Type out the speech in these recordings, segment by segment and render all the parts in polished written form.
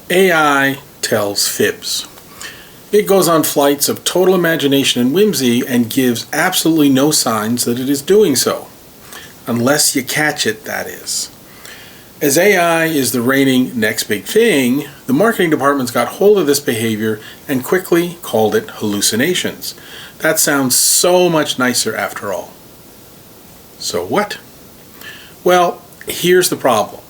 AI tells fibs. It goes on flights of total imagination and whimsy and gives absolutely no signs that it is doing so. Unless you catch it, that is. As AI is the reigning next big thing, the marketing departments got hold of this behavior and quickly called it hallucinations. That sounds so much nicer after all. So what? Well, here's the problem.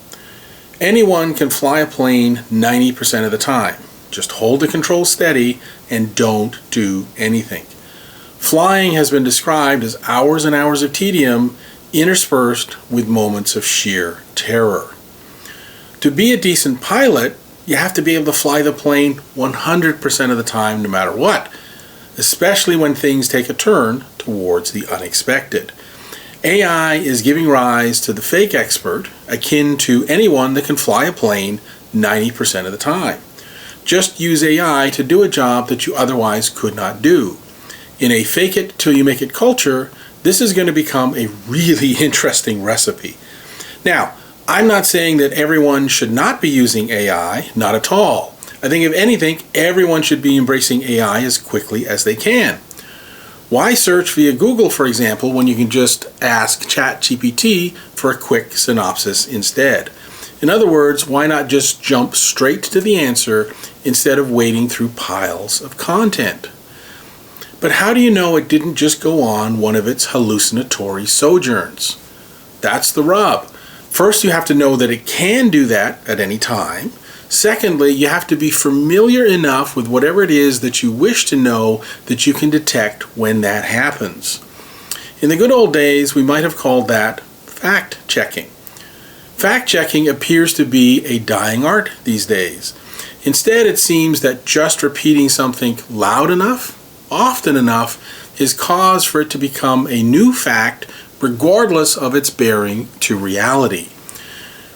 Anyone can fly a plane 90% of the time. Just hold the controls steady and don't do anything. Flying has been described as hours and hours of tedium interspersed with moments of sheer terror. To be a decent pilot, you have to be able to fly the plane 100% of the time no matter what, especially when things take a turn towards the unexpected. AI is giving rise to the fake expert, akin to anyone that can fly a plane 90% of the time. Just use AI to do a job that you otherwise could not do. In a fake it till you make it culture, this is going to become a really interesting recipe. Now, I'm not saying that everyone should not be using AI, not at all. I think if anything, everyone should be embracing AI as quickly as they can. Why search via Google, for example, when you can just ask ChatGPT for a quick synopsis instead? In other words, why not just jump straight to the answer instead of wading through piles of content? But how do you know it didn't just go on one of its hallucinatory sojourns? That's the rub. First, you have to know that it can do that at any time. Secondly, you have to be familiar enough with whatever it is that you wish to know that you can detect when that happens. In the good old days, we might have called that fact-checking. Fact-checking appears to be a dying art these days. Instead, it seems that just repeating something loud enough, often enough, is cause for it to become a new fact regardless of its bearing to reality.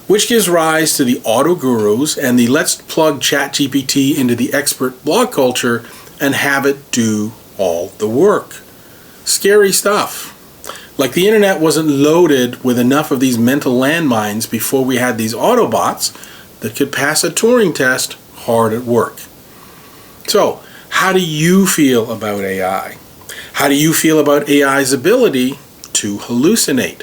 Which gives rise to the auto gurus and the let's plug ChatGPT into the expert blog culture and have it do all the work. Scary stuff. Like the internet wasn't loaded with enough of these mental landmines before we had these Autobots that could pass a Turing test hard at work. So, how do you feel about AI? How do you feel about AI's ability to hallucinate?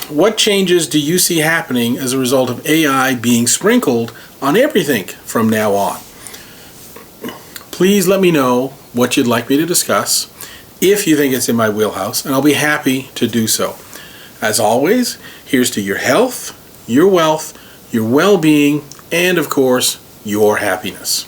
What changes do you see happening as a result of AI being sprinkled on everything from now on? Please let me know what you'd like me to discuss if you think it's in my wheelhouse, and I'll be happy to do so. As always, here's to your health, your wealth, your well-being, and of course, your happiness.